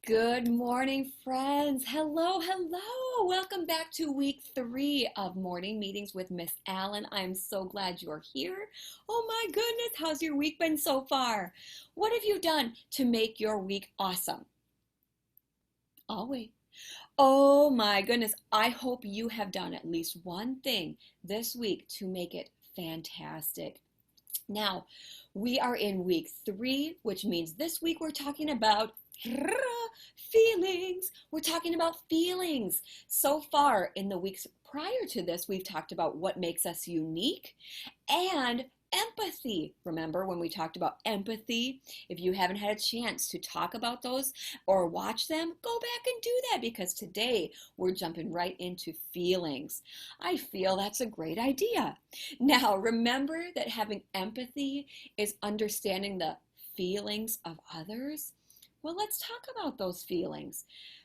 Good morning, friends. Hello, hello. Welcome back to week 3 of morning meetings with Miss Allen. I'm so glad you're here. Oh my goodness, how's your week been so far? What have you done to make your week awesome? I'll wait. Oh my goodness, I hope you have done at least one thing this week to make it fantastic. Now, we are in week 3, which means this week we're talking about feelings. We're talking about feelings. So far in the weeks prior to this, we've talked about what makes us unique and empathy. Remember when we talked about empathy? If you haven't had a chance to talk about those or watch them, go back and do that because today we're jumping right into feelings. I feel that's a great idea. Now, remember that having empathy is understanding the feelings of others. Well, let's talk about those feelings.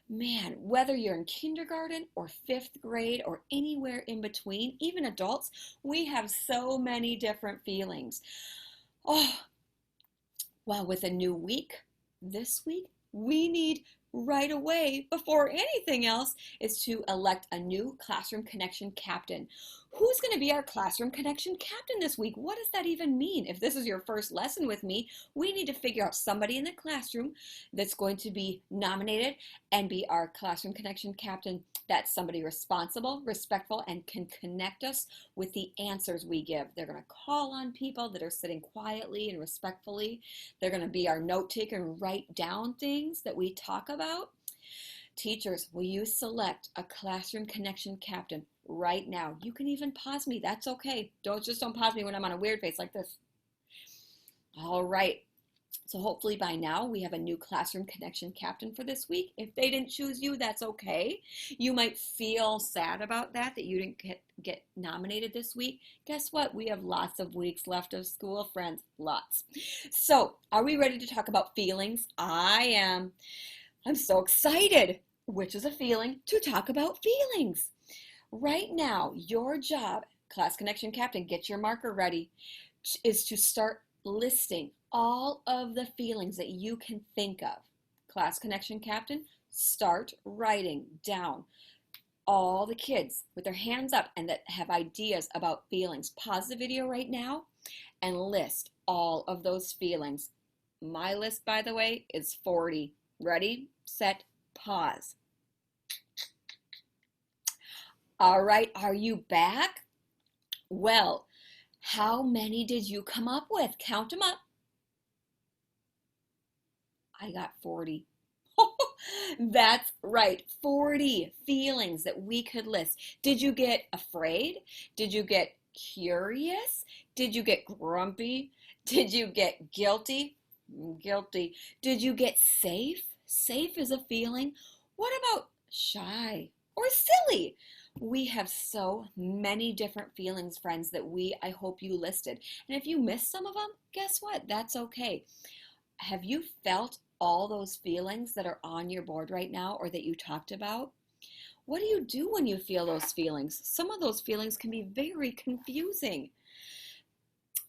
Man, whether you're in kindergarten or 5th grade or anywhere in between, even adults, we have so many different feelings. Oh, well, with a new week, this week, we need right away, before anything else, is to elect a new classroom connection captain. Who's going to be our classroom connection captain this week? What does that even mean? If this is your first lesson with me, we need to figure out somebody in the classroom that's going to be nominated and be our classroom connection captain. That's somebody responsible, respectful, and can connect us with the answers we give. They're going to call on people that are sitting quietly and respectfully. They're going to be our note taker and write down things that we talk about. Teachers, will you select a classroom connection captain right now? You can even pause me. That's okay. Don't pause me when I'm on a weird face like this. All right. So hopefully by now we have a new classroom connection captain for this week. If they didn't choose you, that's okay. You might feel sad about that you didn't get nominated this week. Guess what? We have lots of weeks left of school, friends. Lots. So are we ready to talk about feelings? I am. I'm so excited, which is a feeling, to talk about feelings. Right now, your job, class connection captain, get your marker ready, is to start listing all of the feelings that you can think of. Class connection captain, start writing down all the kids with their hands up and that have ideas about feelings. Pause the video right now and list all of those feelings. My list, by the way, is 40. Ready, set, pause. All right, are you back? Well, how many did you come up with? Count them up. I got 40. That's right, 40 feelings that we could list. Did you get afraid? Did you get curious? Did you get grumpy? Did you get guilty? Guilty. Did you get safe? Safe is a feeling. What about shy or silly? We have so many different feelings, friends, that I hope you listed. And if you missed some of them, guess what? That's okay. Have you felt all those feelings that are on your board right now or that you talked about? What do you do when you feel those feelings? Some of those feelings can be very confusing.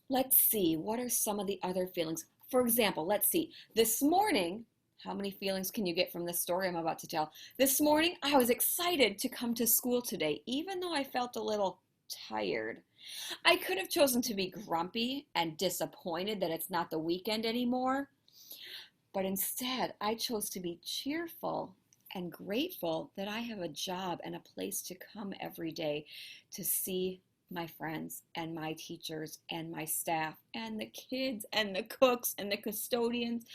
Let's see, what are some of the other feelings? For example, let's see, this morning, how many feelings can you get from this story I'm about to tell? This morning, I was excited to come to school today, even though I felt a little tired. I could have chosen to be grumpy and disappointed that it's not the weekend anymore, but instead, I chose to be cheerful and grateful that I have a job and a place to come every day to see my friends and my teachers and my staff and the kids and the cooks and the custodians.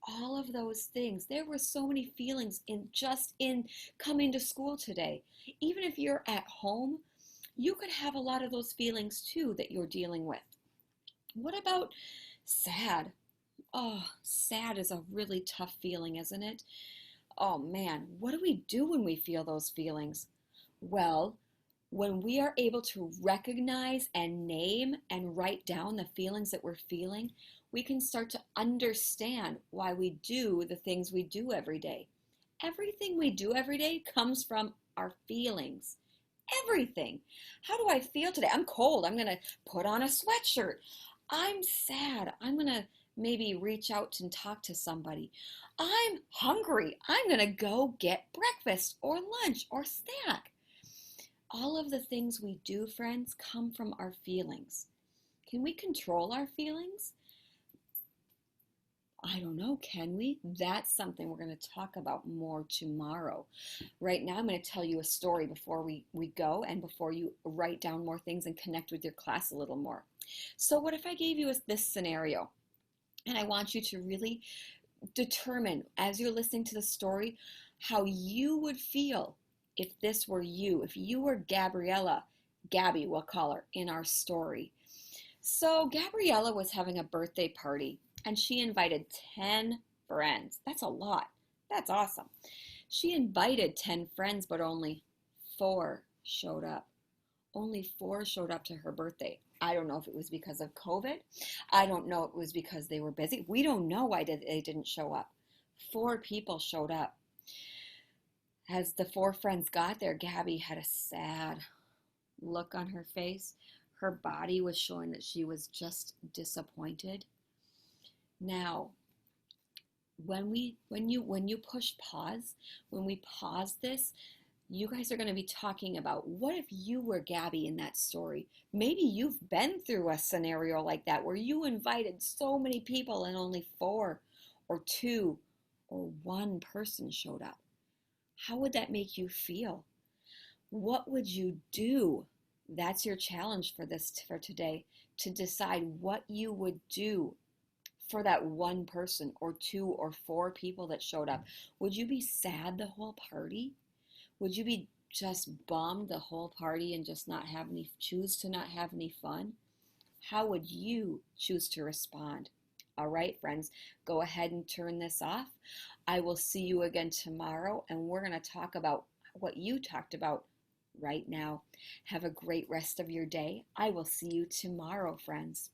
All of those things. There were so many feelings in coming to school today. Even if you're at home, you could have a lot of those feelings too that you're dealing with. What about sad? Oh, sad is a really tough feeling, isn't it? Oh man, what do we do when we feel those feelings? Well, when we are able to recognize and name and write down the feelings that we're feeling, we can start to understand why we do the things we do every day. Everything we do every day comes from our feelings. Everything. How do I feel today? I'm cold. I'm going to put on a sweatshirt. I'm sad. I'm going to Maybe reach out and talk to somebody. I'm hungry. I'm going to go get breakfast or lunch or snack. All of the things we do, friends, come from our feelings. Can we control our feelings? I don't know, can we? That's something we're going to talk about more tomorrow. Right now, I'm going to tell you a story before we go and before you write down more things and connect with your class a little more. So what if I gave you this scenario? And I want you to really determine, as you're listening to the story, how you would feel if this were you, if you were Gabriella, Gabby, we'll call her, in our story. So Gabriella was having a birthday party and she invited 10 friends. That's a lot. That's awesome. She invited 10 friends, but only 4 showed up. Only 4 showed up to her birthday. I don't know if it was because of COVID. I don't know if it was because they were busy. We don't know why they didn't show up. 4 people showed up. As the 4 friends got there, Gabby had a sad look on her face. Her body was showing that she was just disappointed. Now, when you push pause, when we pause this, you guys are going to be talking about what if you were Gabby in that story. Maybe you've been through a scenario like that where you invited so many people and only 4 or 2 or 1 person showed up. How would that make you feel? What would you do? That's your challenge for today, to decide what you would do for that 1 person or 2 or 4 people that showed up. Would you be sad the whole party? Would you be just bummed the whole party and just choose to not have any fun? How would you choose to respond? All right, friends, go ahead and turn this off. I will see you again tomorrow, and we're going to talk about what you talked about right now. Have a great rest of your day. I will see you tomorrow, friends.